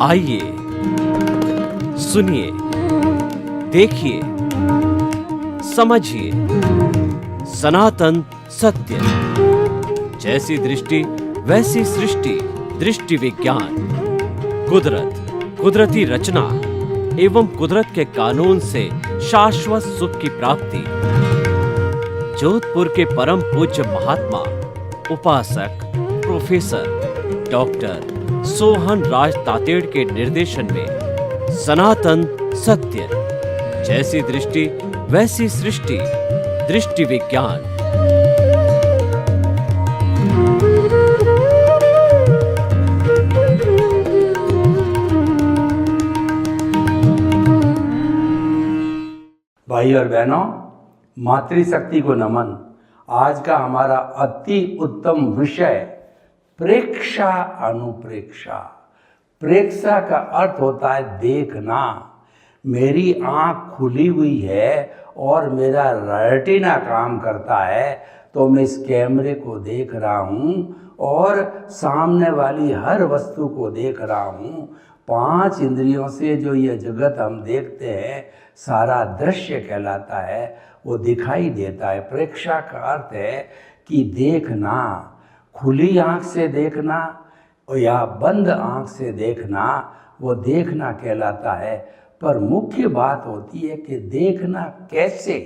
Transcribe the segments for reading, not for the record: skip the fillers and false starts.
आइए, सुनिए, देखिए, समझिए सनातन सत्य। जैसी दृष्टि वैसी सृष्टि, दृष्टि विज्ञान। कुदरत, कुदरती रचना एवं कुदरत के कानून से शाश्वत सुख की प्राप्ति। जोधपुर के परम पूज्य महात्मा उपासक प्रोफेसर डॉक्टर सोहन राज तातेड़ के निर्देशन में सनातन सत्य। जैसी दृष्टि वैसी सृष्टि, दृष्टि विज्ञान। भाई और बहनों, मातृशक्ति को नमन। आज का हमारा अति उत्तम विषय प्रेक्षा अनुप्रेक्षा। प्रेक्षा का अर्थ होता है देखना। मेरी आँख खुली हुई है और मेरा रेटिना काम करता है, तो मैं इस कैमरे को देख रहा हूँ और सामने वाली हर वस्तु को देख रहा हूँ। 5 इंद्रियों से जो ये जगत हम देखते हैं, सारा दृश्य कहलाता है, वो दिखाई देता है। प्रेक्षा का अर्थ है कि देखना, खुली आँख से देखना या बंद आँख से देखना, वो देखना कहलाता है। पर मुख्य बात होती है कि देखना कैसे,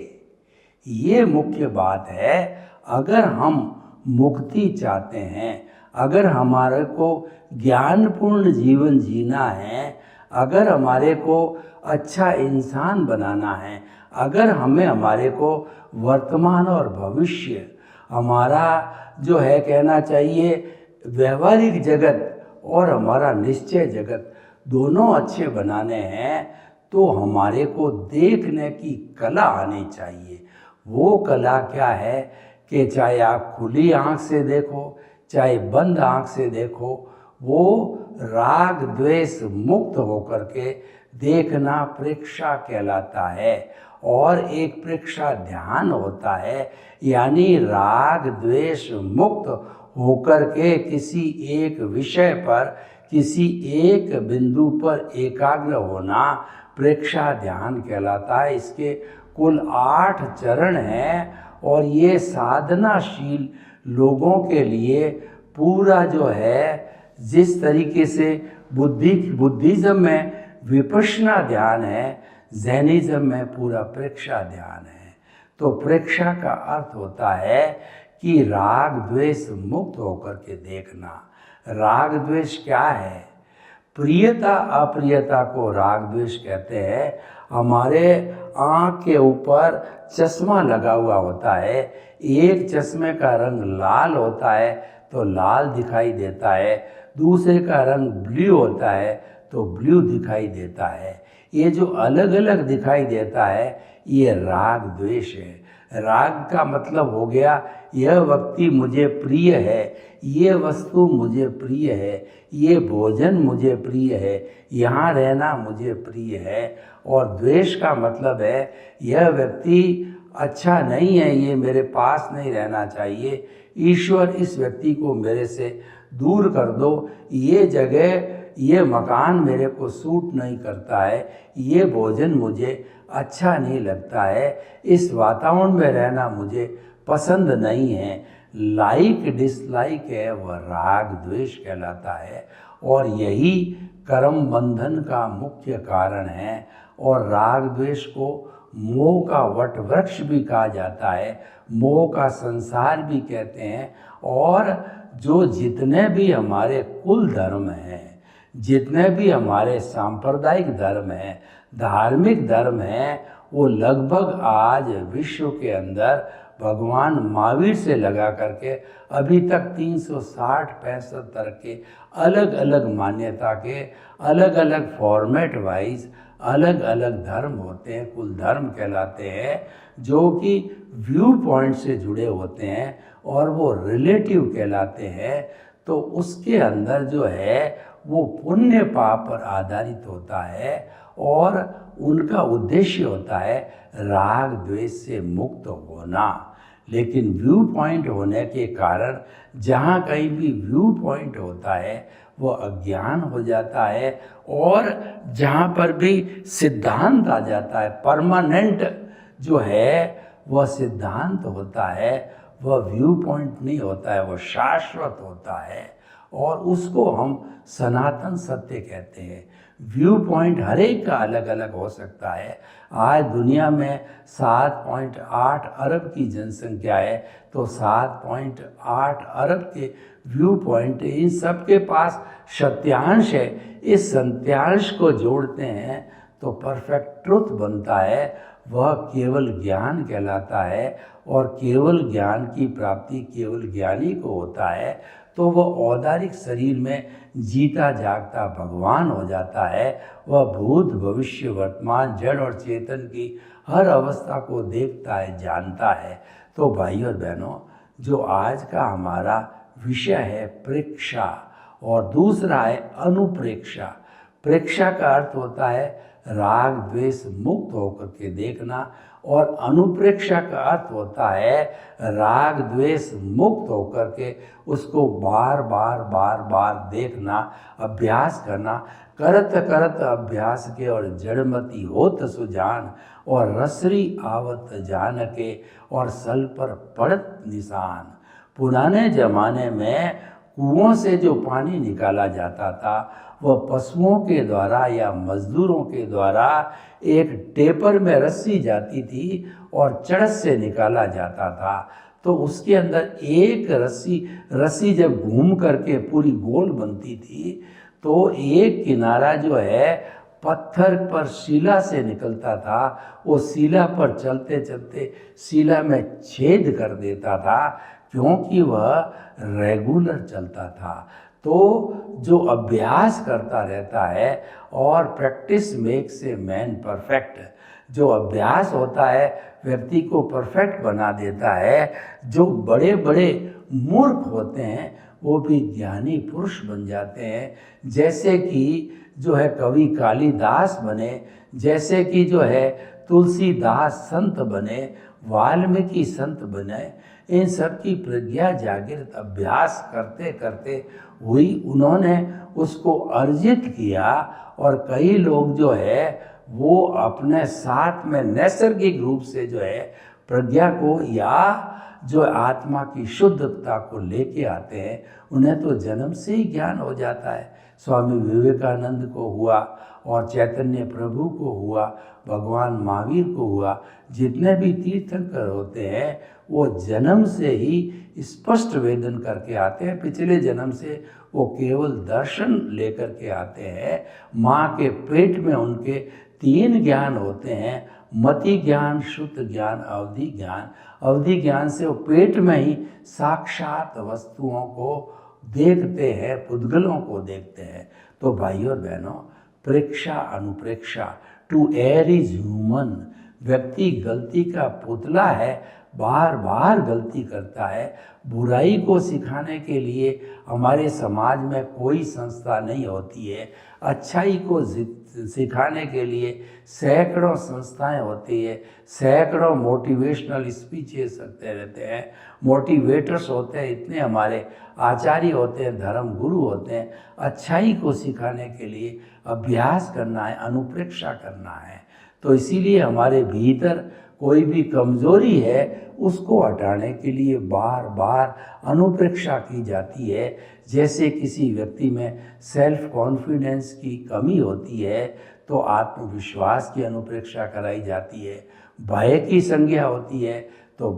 ये मुख्य बात है। अगर हम मुक्ति चाहते हैं, अगर हमारे को ज्ञानपूर्ण जीवन जीना है, अगर हमारे को अच्छा इंसान बनाना है, अगर हमारे को वर्तमान और भविष्य, हमारा जो है कहना चाहिए व्यवहारिक जगत और हमारा निश्चय जगत दोनों अच्छे बनाने हैं, तो हमारे को देखने की कला आनी चाहिए। वो कला क्या है कि चाहे आप खुली आँख से देखो, चाहे बंद आँख से देखो, वो राग द्वेष मुक्त होकर के देखना प्रेक्षा कहलाता है। और एक प्रेक्षा ध्यान होता है, यानी राग द्वेष मुक्त होकर के किसी एक विषय पर, किसी एक बिंदु पर एकाग्र होना प्रेक्षा ध्यान कहलाता है। इसके कुल 8 चरण हैं और ये साधनाशील लोगों के लिए पूरा जो है, जिस तरीके से बुद्धिज्म में विपश्यना ध्यान है, जैनिज्म में पूरा प्रेक्षा ध्यान है। तो प्रेक्षा का अर्थ होता है कि राग द्वेष मुक्त होकर के देखना। राग द्वेष क्या है? प्रियता अप्रियता को राग द्वेष कहते हैं। हमारे आँख के ऊपर चश्मा लगा हुआ होता है, एक चश्मे का रंग लाल होता है तो लाल दिखाई देता है, दूसरे का रंग ब्लू होता है तो ब्लू दिखाई देता है। ये जो अलग अलग दिखाई देता है, ये राग द्वेष है। राग का मतलब हो गया, यह व्यक्ति मुझे प्रिय है, ये वस्तु मुझे प्रिय है, ये भोजन मुझे प्रिय है, यहाँ रहना मुझे प्रिय है। और द्वेष का मतलब है, यह व्यक्ति अच्छा नहीं है, ये मेरे पास नहीं रहना चाहिए, ईश्वर इस व्यक्ति को मेरे से दूर कर दो, ये जगह, ये मकान मेरे को सूट नहीं करता है, ये भोजन मुझे अच्छा नहीं लगता है, इस वातावरण में रहना मुझे पसंद नहीं है। लाइक डिसलाइक है, वह राग द्वेष कहलाता है। और यही कर्म बंधन का मुख्य कारण है। और राग द्वेष को मोह का वट वृक्ष भी कहा जाता है, मोह का संसार भी कहते हैं। और जो जितने भी हमारे कुल धर्म हैं, जितने भी हमारे सांप्रदायिक धर्म हैं, धार्मिक धर्म हैं, वो लगभग आज विश्व के अंदर भगवान महावीर से लगा करके अभी तक 360-65 तरह के अलग अलग मान्यता के, अलग अलग फॉर्मेट वाइज अलग अलग धर्म होते हैं, कुल धर्म कहलाते हैं, जो कि व्यू पॉइंट से जुड़े होते हैं और वो रिलेटिव कहलाते हैं। तो उसके अंदर जो है वो पुण्य पाप पर आधारित होता है और उनका उद्देश्य होता है राग द्वेष से मुक्त होना। लेकिन व्यू पॉइंट होने के कारण जहाँ कहीं भी व्यू पॉइंट होता है वो अज्ञान हो जाता है। और जहाँ पर भी सिद्धांत आ जाता है, परमानेंट जो है वह सिद्धांत होता है, वह व्यू पॉइंट नहीं होता है, वह शाश्वत होता है और उसको हम सनातन सत्य कहते हैं। व्यू पॉइंट हर एक का अलग अलग हो सकता है। आज दुनिया में 7.8 अरब की जनसंख्या है, तो 7.8 अरब के व्यू पॉइंट, इन सब के पास सत्यांश है। इस सत्यांश को जोड़ते हैं तो परफेक्ट ट्रुथ बनता है, वह केवल ज्ञान कहलाता है और केवल ज्ञान की प्राप्ति केवल ज्ञानी को होता है। तो वह औदारिक शरीर में जीता जागता भगवान हो जाता है। वह भूत भविष्य वर्तमान जड़ और चेतन की हर अवस्था को देखता है, जानता है। तो भाइयों और बहनों, जो आज का हमारा विषय है प्रेक्षा और दूसरा है अनुप्रेक्षा। प्रेक्षा का अर्थ होता है राग द्वेष मुक्त होकर के देखना और अनुप्रेक्षा का अर्थ होता है राग द्वेष मुक्त होकर के उसको बार बार देखना, अभ्यास करना। करत करत अभ्यास के और जड़मती होत सुजान और रसरी आवत जान के और सल पर पड़त निशान। पुराने जमाने में कुओं से जो पानी निकाला जाता था वह पशुओं के द्वारा या मजदूरों के द्वारा एक टेपर में रस्सी जाती थी और चरस से निकाला जाता था। तो उसके अंदर एक रस्सी जब घूम करके पूरी गोल बनती थी तो एक किनारा जो है पत्थर पर शिला से निकलता था, वो शिला पर चलते चलते शिला में छेद कर देता था, क्योंकि वह रेगुलर चलता था। तो जो अभ्यास करता रहता है और practice makes a man perfect, जो अभ्यास होता है व्यक्ति को परफेक्ट बना देता है। जो बड़े बड़े मूर्ख होते हैं वो भी ज्ञानी पुरुष बन जाते हैं, जैसे कि जो है कवि कालिदास बने, जैसे कि जो है तुलसीदास संत बने, वाल्मीकि संत बने। इन सब की प्रज्ञा जागृत अभ्यास करते करते हुई, उन्होंने उसको अर्जित किया। और कई लोग जो है वो अपने साथ में नैसर्गिक रूप से जो है प्रज्ञा को या जो आत्मा की शुद्धता को लेके आते हैं, उन्हें तो जन्म से ही ज्ञान हो जाता है। स्वामी विवेकानंद को हुआ और चैतन्य प्रभु को हुआ, भगवान महावीर को हुआ, जितने भी तीर्थंकर होते हैं वो जन्म से ही स्पष्ट वेदन करके आते हैं। पिछले जन्म से वो केवल दर्शन लेकर के आते हैं। माँ के पेट में उनके 3 ज्ञान होते हैं, मति ज्ञान, शुद्ध ज्ञान, अवधि ज्ञान। अवधि ज्ञान से वो पेट में ही साक्षात वस्तुओं को देखते हैं, पुद्गलों को देखते हैं। तो भाइयों और बहनों, प्रेक्षा अनुप्रेक्षा, टू एयर इज ह्यूमन। व्यक्ति गलती का पुतला है, बार बार गलती करता है। बुराई को सिखाने के लिए हमारे समाज में कोई संस्था नहीं होती है। अच्छाई को सिखाने के लिए सैकड़ों संस्थाएं होती है, सैकड़ों मोटिवेशनल स्पीचेस करते रहते हैं, मोटिवेटर्स होते हैं, इतने हमारे आचार्य होते हैं, धर्म गुरु होते हैं। अच्छाई को सिखाने के लिए अभ्यास करना है, अनुप्रेक्षा करना है। तो इसीलिए हमारे भीतर कोई भी कमजोरी है उसको हटाने के लिए बार बार अनुप्रेक्षा की जाती है। जैसे किसी व्यक्ति में सेल्फ कॉन्फिडेंस की कमी होती है तो आत्मविश्वास की अनुप्रेक्षा कराई जाती है। भय की संज्ञा होती है तो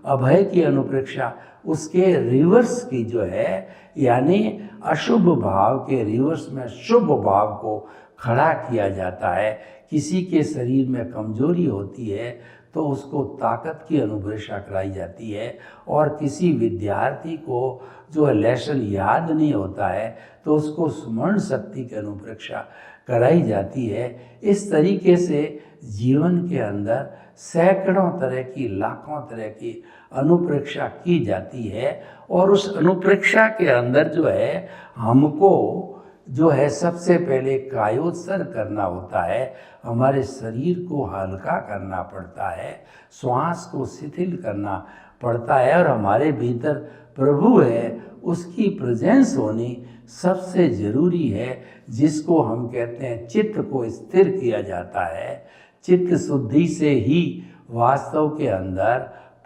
अभय की अनुप्रेक्षा, उसके रिवर्स की जो है, यानी अशुभ भाव के रिवर्स में शुभ भाव को खड़ा किया जाता है। किसी के शरीर में कमजोरी होती है तो उसको ताकत की अनुप्रेक्षा कराई जाती है। और किसी विद्यार्थी को जो लेसन याद नहीं होता है तो उसको स्मरण शक्ति की अनुप्रेक्षा कराई जाती है। इस तरीके से जीवन के अंदर सैकड़ों तरह की, लाखों तरह की अनुप्रेक्षा की जाती है। और उस अनुप्रेक्षा के अंदर जो है हमको जो है सबसे पहले कायोत्सर्ग करना होता है, हमारे शरीर को हल्का करना पड़ता है, श्वास को शिथिल करना पड़ता है। और हमारे भीतर प्रभु है, उसकी प्रेजेंस होनी सबसे ज़रूरी है, जिसको हम कहते हैं चित्त को स्थिर किया जाता है। चित्त शुद्धि से ही वास्तव के अंदर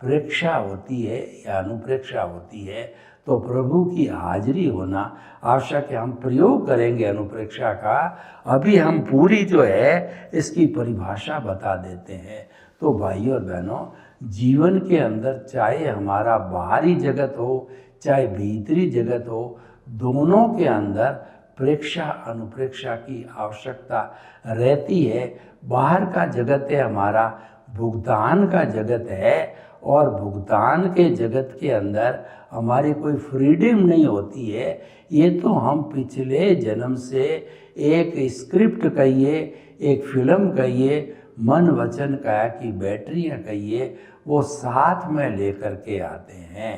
प्रेक्षा होती है या अनुप्रेक्षा होती है। तो प्रभु की हाजिरी होना आवश्यक है। हम प्रयोग करेंगे अनुप्रेक्षा का। अभी हम पूरी जो है इसकी परिभाषा बता देते हैं। तो भाइयों और बहनों, जीवन के अंदर चाहे हमारा बाहरी जगत हो चाहे भीतरी जगत हो, दोनों के अंदर प्रेक्षा अनुप्रेक्षा की आवश्यकता रहती है। बाहर का जगत है हमारा भुगतान का जगत है, और भुगतान के जगत के अंदर हमारी कोई फ्रीडम नहीं होती है। ये तो हम पिछले जन्म से एक स्क्रिप्ट कहिए, एक फिल्म कहिए, मन वचन काया की बैटरियाँ कहिए, वो साथ में लेकर के आते हैं।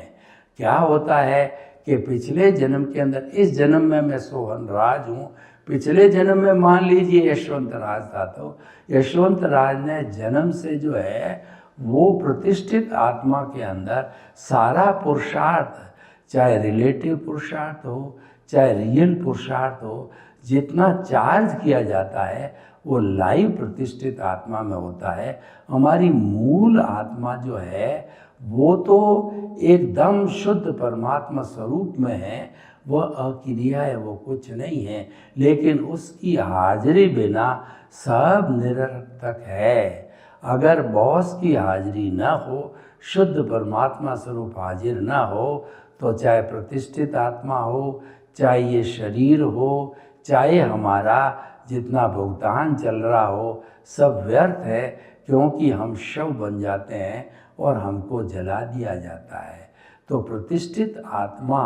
क्या होता है कि पिछले जन्म के अंदर, इस जन्म में मैं सोहन राज हूँ, पिछले जन्म में मान लीजिए यशवंत राज था, तो यशवंत राज ने जन्म से जो है वो प्रतिष्ठित आत्मा के अंदर सारा पुरुषार्थ, चाहे रिलेटिव पुरुषार्थ हो चाहे रियल पुरुषार्थ हो, जितना चार्ज किया जाता है वो लाइव प्रतिष्ठित आत्मा में होता है। हमारी मूल आत्मा जो है वो तो एकदम शुद्ध परमात्मा स्वरूप में है, वह अक्रिया है, वो कुछ नहीं है, लेकिन उसकी हाजिरी बिना सब निरर्थक है। अगर बॉस की हाजिरी न हो, शुद्ध परमात्मा स्वरूप हाजिर न हो, तो चाहे प्रतिष्ठित आत्मा हो, चाहे ये शरीर हो, चाहे हमारा जितना भुगतान चल रहा हो, सब व्यर्थ है, क्योंकि हम शव बन जाते हैं और हमको जला दिया जाता है। तो प्रतिष्ठित आत्मा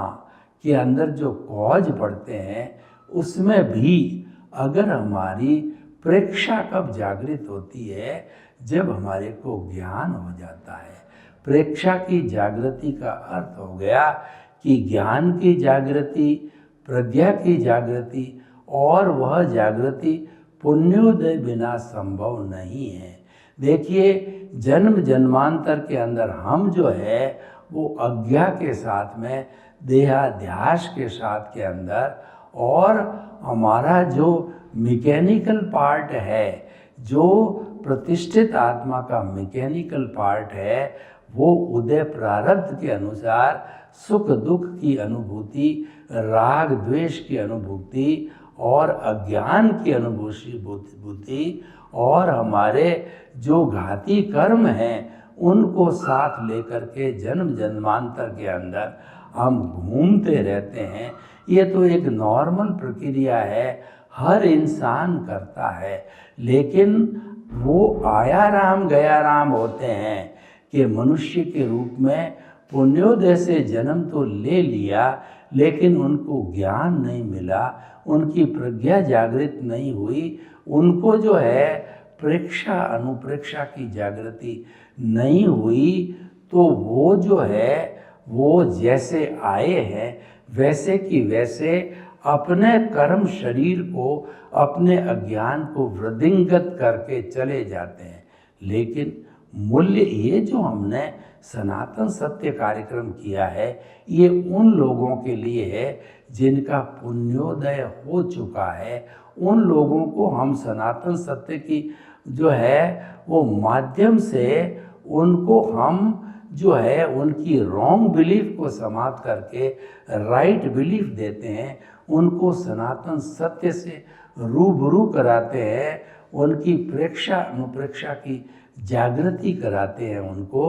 के अंदर जो कॉज पड़ते हैं, उसमें भी अगर हमारी प्रेक्षा कब जागृत होती है, जब हमारे को ज्ञान हो जाता है। प्रेक्षा की जागृति का अर्थ हो गया कि ज्ञान की जागृति, प्रज्ञा की जागृति, और वह जागृति पुण्योदय बिना संभव नहीं है। देखिए, जन्म जन्मांतर के अंदर हम जो है वो अज्ञा के साथ में, देहाध्यास के साथ के अंदर, और हमारा जो मैकेनिकल पार्ट है, जो प्रतिष्ठित आत्मा का मैकेनिकल पार्ट है, वो उदय प्रारब्ध के अनुसार सुख दुख की अनुभूति, राग द्वेष की अनुभूति और अज्ञान की अनुभूति और हमारे जो घाती कर्म हैं उनको साथ लेकर के जन्म जन्मांतर के अंदर हम घूमते रहते हैं। ये तो एक नॉर्मल प्रक्रिया है, हर इंसान करता है, लेकिन वो आया राम गया राम होते हैं कि मनुष्य के रूप में पुण्योदय से जन्म तो ले लिया, लेकिन उनको ज्ञान नहीं मिला, उनकी प्रज्ञा जागृत नहीं हुई, उनको जो है प्रेक्षा अनुप्रेक्षा की जागृति नहीं हुई, तो वो जो है वो जैसे आए हैं वैसे की वैसे अपने कर्म शरीर को, अपने अज्ञान को वृद्धिंगत करके चले जाते हैं। लेकिन मूल्य ये जो हमने सनातन सत्य कार्यक्रम किया है, ये उन लोगों के लिए है जिनका पुण्योदय हो चुका है। उन लोगों को हम सनातन सत्य की जो है वो माध्यम से उनको हम जो है उनकी रॉन्ग बिलीफ को समाप्त करके राइट बिलीफ देते हैं, उनको सनातन सत्य से रूबरू कराते हैं, उनकी प्रेक्षा अनुप्रेक्षा की जागृति कराते हैं उनको।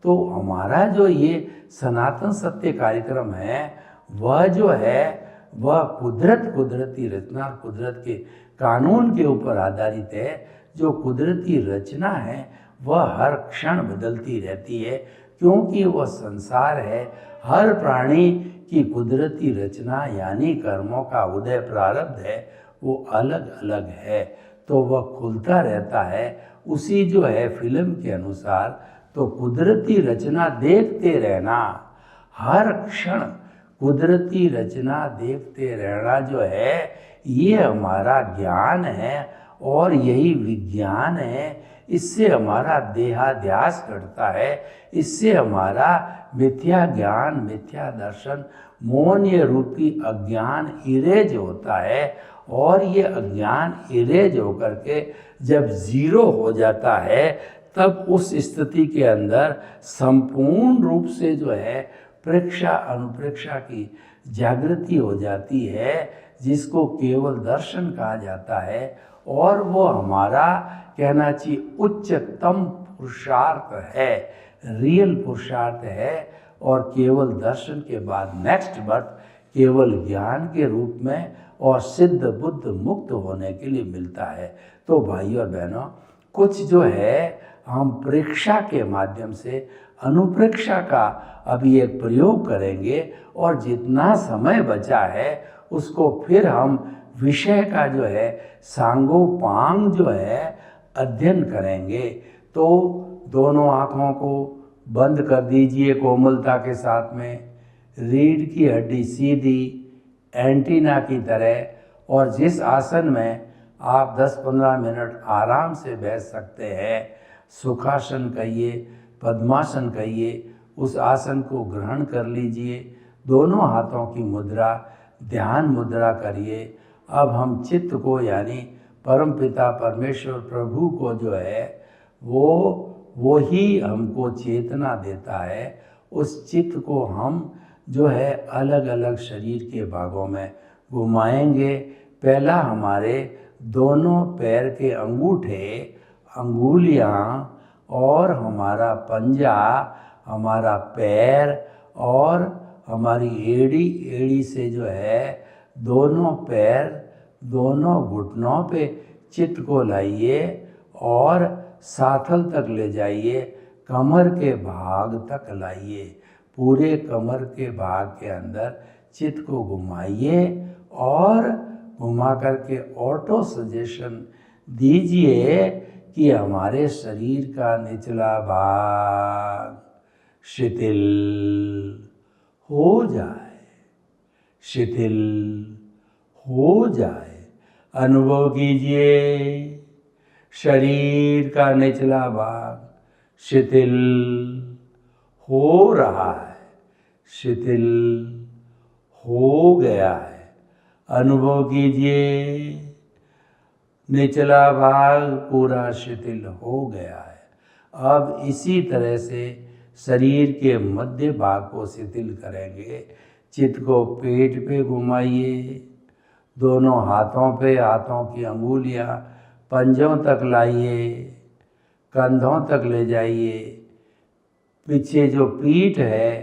तो हमारा जो ये सनातन सत्य कार्यक्रम है वह जो है वह कुदरती रचना और कुदरत के कानून के ऊपर आधारित है। जो कुदरती रचना है वह हर क्षण बदलती रहती है, क्योंकि वह संसार है। हर प्राणी की कुदरती रचना यानी कर्मों का उदय प्रारब्ध है, वो अलग अलग है, तो वह खुलता रहता है उसी जो है फिल्म के अनुसार। तो कुदरती रचना देखते रहना, हर क्षण कुदरती रचना देखते रहना जो है ये हमारा ज्ञान है और यही विज्ञान है। इससे हमारा देहाध्यास घटता है, इससे हमारा मिथ्या ज्ञान, मिथ्या दर्शन, मौन्य रूपी अज्ञान इरेज होता है। और ये अज्ञान इरेज होकर के जब जीरो हो जाता है, तब उस स्थिति के अंदर संपूर्ण रूप से जो है प्रेक्षा अनुप्रेक्षा की जागृति हो जाती है, जिसको केवल दर्शन कहा जाता है। और वो हमारा कहना चाहिए उच्चतम पुरुषार्थ है, रियल पुरुषार्थ है। और केवल दर्शन के बाद नेक्स्ट बर्थ केवल ज्ञान के रूप में और सिद्ध बुद्ध मुक्त होने के लिए मिलता है। तो भाइयों और बहनों, कुछ जो है हम प्रेक्षा के माध्यम से अनुप्रेक्षा का अभी एक प्रयोग करेंगे, और जितना समय बचा है उसको फिर हम विषय का जो है सांगोपांग जो है अध्ययन करेंगे। तो दोनों आँखों को बंद कर दीजिए कोमलता के साथ में, रीढ़ की हड्डी सीधी एंटीना की तरह, और जिस आसन में आप 10-15 मिनट आराम से बैठ सकते हैं, सुखासन कहिए, पद्मासन कहिए, उस आसन को ग्रहण कर लीजिए। दोनों हाथों की मुद्रा ध्यान मुद्रा करिए। अब हम चित्त को यानी परमपिता परमेश्वर प्रभु को जो है वो ही हमको चेतना देता है। उस चित्त को हम जो है अलग अलग शरीर के भागों में घुमाएंगे। पहला हमारे दोनों पैर के अंगूठे, अंगुलियां, और हमारा पंजा, हमारा पैर, और हमारी एड़ी से जो है दोनों पैर, दोनों घुटनों पे चित्त को लाइए और साथल तक ले जाइए, कमर के भाग तक लाइए। पूरे कमर के भाग के अंदर चित्त को घुमाइए और घुमा करके ऑटो सजेशन दीजिए कि हमारे शरीर का निचला भाग शिथिल हो जाए, शिथिल हो जाए। अनुभव कीजिए शरीर का निचला भाग शिथिल हो रहा है, शिथिल हो गया है। अनुभव कीजिए निचला भाग पूरा शिथिल हो गया है। अब इसी तरह से शरीर के मध्य भाग को शिथिल करेंगे। चित्त को पेट पे घुमाइए, दोनों हाथों पे, हाथों की अंगुलियां पंजों तक लाइए, कंधों तक ले जाइए। पीछे जो पीठ है,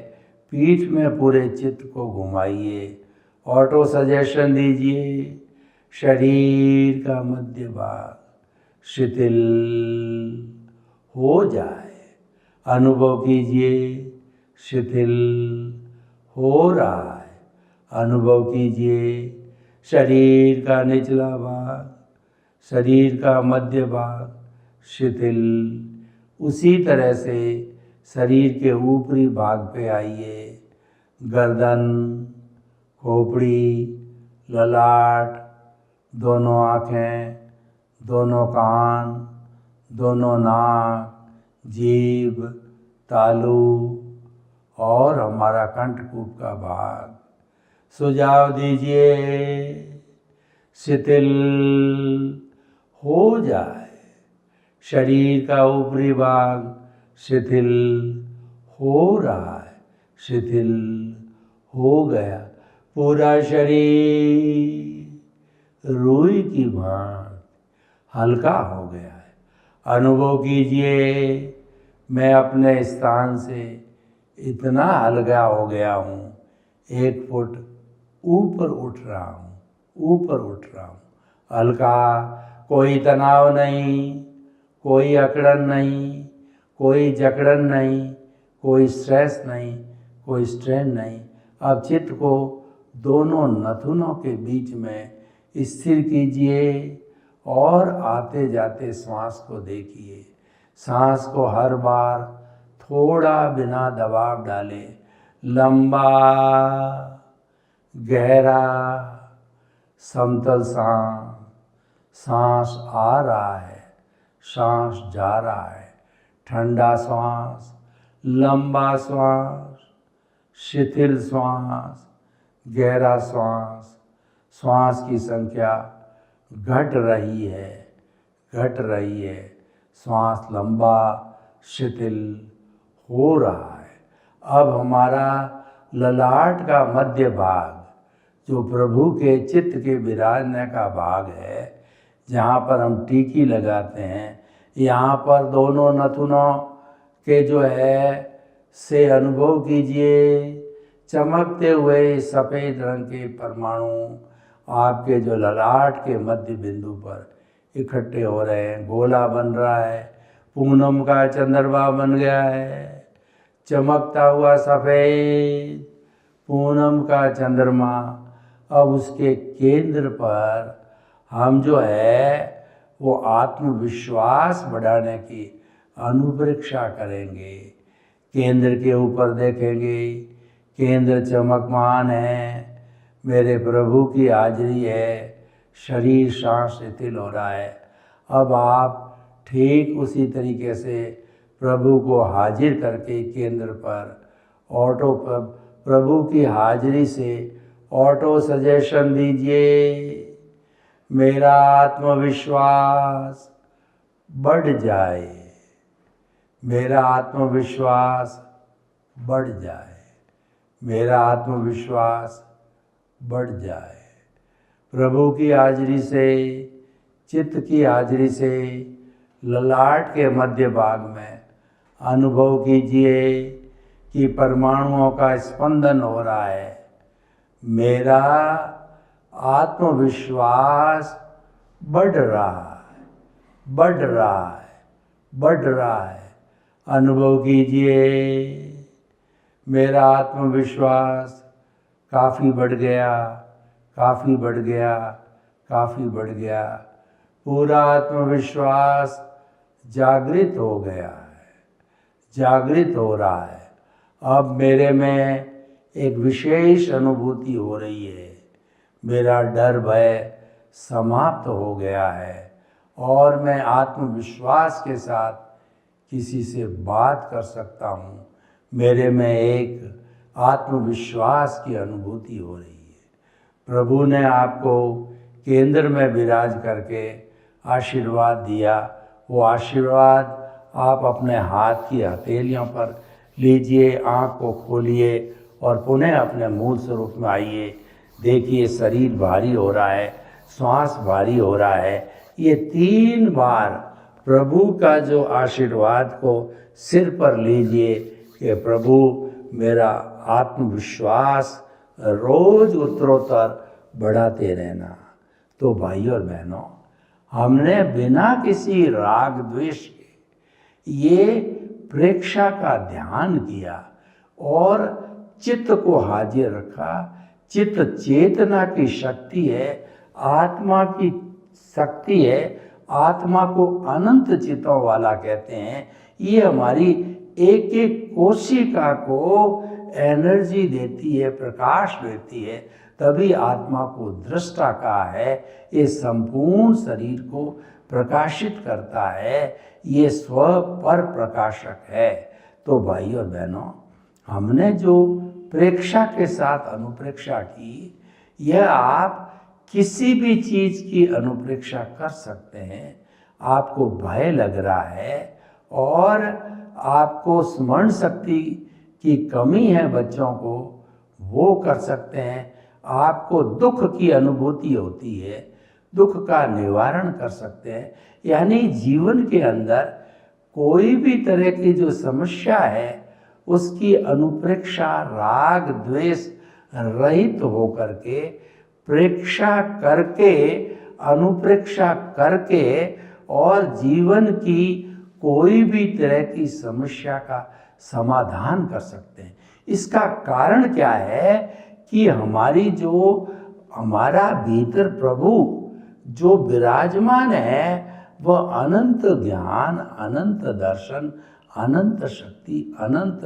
पीठ में पूरे चित्त को घुमाइए। ऑटो सजेशन दीजिए शरीर का मध्य भाग शिथिल हो जाए। अनुभव कीजिए शिथिल हो रहा है। अनुभव कीजिए शरीर का निचला भाग, शरीर का मध्य भाग शिथिल। उसी तरह से शरीर के ऊपरी भाग पे आइए। गर्दन, खोपड़ी, ललाट, दोनों आँखें, दोनों कान, दोनों नाक, जीभ, तालू और हमारा कंठकूप का भाग। सुझाव दीजिए शिथिल हो जाए। शरीर का ऊपरी भाग शिथिल हो रहा है, शिथिल हो गया। पूरा शरीर रुई की भांति हल्का हो गया है। अनुभव कीजिए मैं अपने स्थान से इतना हल्का हो गया हूँ, 1 फुट ऊपर उठ रहा हूँ, ऊपर उठ रहा हूँ। हल्का, कोई तनाव नहीं, कोई अकड़न नहीं, कोई जकड़न नहीं, कोई स्ट्रेस नहीं, कोई स्ट्रेन नहीं। अब चित्त को दोनों नथुनों के बीच में स्थिर कीजिए और आते जाते सांस को देखिए। सांस को हर बार थोड़ा बिना दबाव डाले लंबा, गहरा, समतल सांस आ रहा है, सांस जा रहा है, ठंडा श्वास, लंबा श्वास, शिथिल श्वास, गहरा श्वास। श्वास की संख्या घट रही है, घट रही है। श्वास लंबा शिथिल हो रहा है। अब हमारा ललाट का मध्य भाग, जो प्रभु के चित्त के विराजने का भाग है, जहाँ पर हम टीकी लगाते हैं, यहाँ पर दोनों नथुनों के जो है से अनुभव कीजिए, चमकते हुए सफ़ेद रंग के परमाणु आपके जो ललाट के मध्य बिंदु पर इकट्ठे हो रहे हैं। गोला बन रहा है, पूनम का चंद्रमा बन गया है, चमकता हुआ सफ़ेद पूनम का चंद्रमा। अब उसके केंद्र पर हम जो है वो आत्मविश्वास बढ़ाने की अनुप्रेक्षा करेंगे। केंद्र के ऊपर देखेंगे, केंद्र चमकमान है, मेरे प्रभु की हाजिरी है, शरीर सांस शिथिल हो रहा है। अब आप ठीक उसी तरीके से प्रभु को हाजिर करके केंद्र पर ऑटो प्रभु की हाजिरी से ऑटो सजेशन दीजिए, मेरा आत्मविश्वास बढ़ जाए, मेरा आत्मविश्वास बढ़ जाए, मेरा आत्मविश्वास बढ़ जाए। प्रभु की हाजिरी से, चित्त की हाजिरी से ललाट के मध्य भाग में अनुभव कीजिए कि परमाणुओं का स्पंदन हो रहा है। मेरा आत्मविश्वास बढ़ रहा है, बढ़ रहा है, बढ़ रहा है। अनुभव कीजिए, मेरा आत्मविश्वास काफ़ी बढ़ गया, काफ़ी बढ़ गया, काफ़ी बढ़ गया। पूरा आत्मविश्वास जागृत हो गया है, जागृत हो रहा है। अब मेरे में एक विशेष अनुभूति हो रही है, मेरा डर भय समाप्त हो गया है और मैं आत्मविश्वास के साथ किसी से बात कर सकता हूँ। मेरे में एक आत्मविश्वास की अनुभूति हो रही है। प्रभु ने आपको केंद्र में विराज करके आशीर्वाद दिया। वो आशीर्वाद आप अपने हाथ की हथेलियों पर लीजिए, आँख को खोलिए और पुनः अपने मूल स्वरूप में आइए। देखिए शरीर भारी हो रहा है, श्वास भारी हो रहा है। ये 3 बार प्रभु का जो आशीर्वाद को सिर पर लीजिए कि प्रभु मेरा आत्मविश्वास रोज उत्तरोत्तर बढ़ाते रहना। तो भाइयों और बहनों, हमने बिना किसी राग द्वेष के ये प्रेक्षा का ध्यान किया और चित्त को हाजिर रखा। चित्त चेतना की शक्ति है, आत्मा की शक्ति है। आत्मा को अनंत चित्तों वाला कहते हैं। ये हमारी एक एक कोशिका को एनर्जी देती है, प्रकाश देती है, तभी आत्मा को दृष्टा कहा है। ये संपूर्ण शरीर को प्रकाशित करता है, ये स्व पर प्रकाशक है। तो भाइयों और बहनों, हमने जो प्रेक्षा के साथ अनुप्रेक्षा की, यह आप किसी भी चीज़ की अनुप्रेक्षा कर सकते हैं। आपको भय लग रहा है और आपको स्मरण शक्ति की कमी है बच्चों को, वो कर सकते हैं। आपको दुख की अनुभूति होती है, दुख का निवारण कर सकते हैं। यानी जीवन के अंदर कोई भी तरह की जो समस्या है उसकी अनुप्रेक्षा राग द्वेष रहित होकर के, प्रेक्षा करके, अनुप्रेक्षा करके और जीवन की कोई भी तरह की समस्या का समाधान कर सकते हैं। इसका कारण क्या है कि हमारी जो हमारा भीतर प्रभु जो विराजमान है, वह अनंत ज्ञान, अनंत दर्शन, अनंत शक्ति, अनंत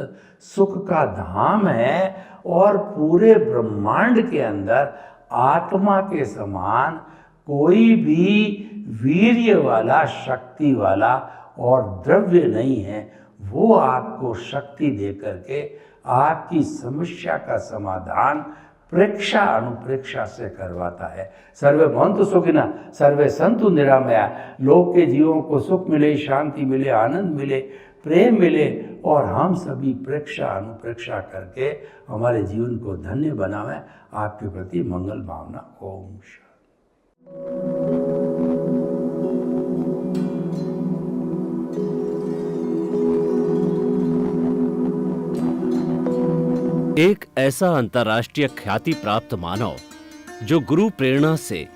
सुख का धाम है और पूरे ब्रह्मांड के अंदर आत्मा के समान कोई भी वीर्य वाला, शक्ति वाला और द्रव्य नहीं है, वो आपको शक्ति दे करके आपकी समस्या का समाधान प्रेक्षा अनुप्रेक्षा से करवाता है। सर्वे भवन्तु सुखिनः, सर्वे सन्तु निरामया। लोक के जीवों को सुख मिले, शांति मिले, आनंद मिले, प्रेम मिले और हम सभी प्रेक्षा अनुप्रेक्षा करके हमारे जीवन को धन्य बनावें। आपके प्रति मंगल भावना। ओम शांति। एक ऐसा अंतर्राष्ट्रीय ख्याति प्राप्त मानव जो गुरु प्रेरणा से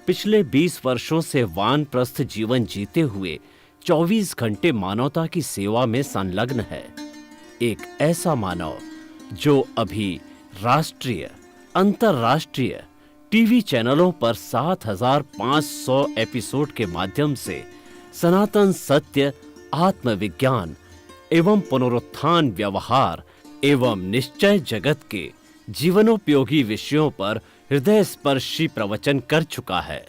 पिछले 20 वर्षों से वानप्रस्थ जीवन जीते हुए 24 घंटे मानवता की सेवा में संलग्न है। एक ऐसा मानव जो अभी राष्ट्रीय, अंतर्राष्ट्रीय टीवी चैनलों पर 7,500 एपिसोड के माध्यम से सनातन सत्य, आत्मविज्ञान एवं पुनरुत्थान, व्यवहार एवं निश्चय जगत के जीवनोपयोगी विषयों पर हृदय स्पर्शी प्रवचन कर चुका है।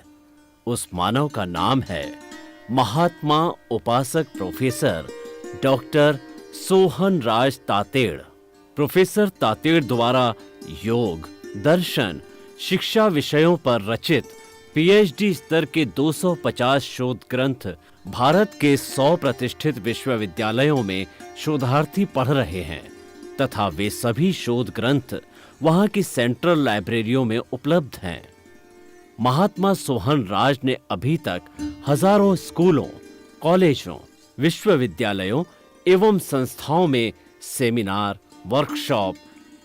उस मानव का नाम है महात्मा उपासक प्रोफेसर डॉक्टर सोहन राज तातेड़। प्रोफेसर तातेड़ द्वारा योग, दर्शन, शिक्षा विषयों पर रचित पीएचडी स्तर के 250 शोध ग्रंथ भारत के 100 प्रतिष्ठित विश्वविद्यालयों में शोधार्थी पढ़ रहे हैं तथा वे सभी शोध ग्रंथ वहां की सेंट्रल लाइब्रेरियों में उपलब्ध हैं। महात्मा सोहन राज ने अभी तक हजारों स्कूलों, कॉलेजों, विश्वविद्यालयों एवं संस्थाओं में सेमिनार, वर्कशॉप,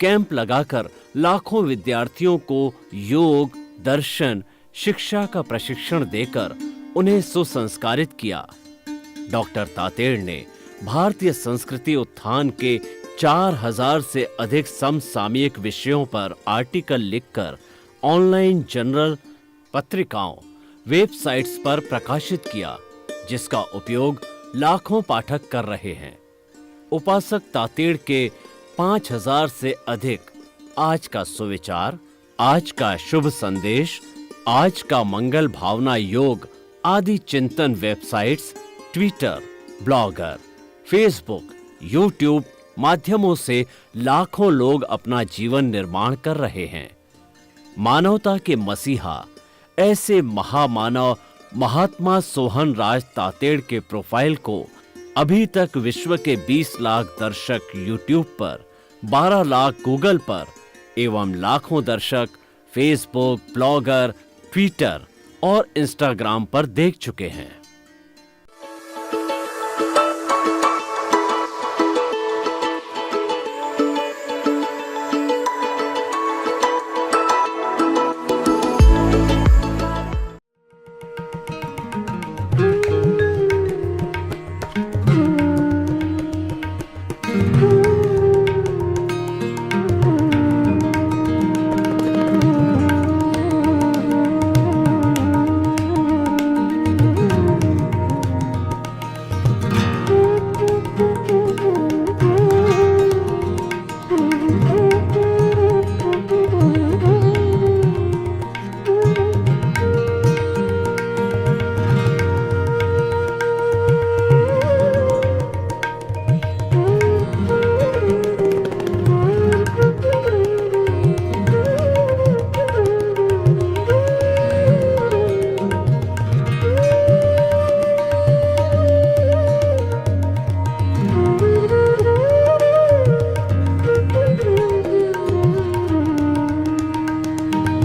कैंप लगाकर लाखों विद्यार्थियों को योग, दर्शन, शिक्षा का प्रशिक्षण देकर उन्हें सुसंस्कारित किया। डॉक्टर तातेड़ ने भारतीय संस्कृति उत्थान के 4000 से अधिक समसामयिक विषयों पर आर्टिकल लिखकर ऑनलाइन जर्नल, पत्रिकाओं, वेबसाइट्स पर प्रकाशित किया, जिसका उपयोग लाखों पाठक कर रहे हैं। उपासक तातेड़ के 5000 से अधिक आज का सुविचार, आज का शुभ संदेश, आज का मंगल भावना योग आदि चिंतन websites, Twitter, blogger, Facebook, YouTube माध्यमों से लाखों लोग अपना जीवन निर्माण कर रहे हैं। मानवता के मसीहा ऐसे महामानव महात्मा सोहन राज तातेड़ के प्रोफाइल को अभी तक विश्व के 20 लाख दर्शक यूट्यूब पर, 12 लाख गूगल पर एवं लाखों दर्शक फेसबुक, ब्लॉगर, ट्विटर और इंस्टाग्राम पर देख चुके हैं।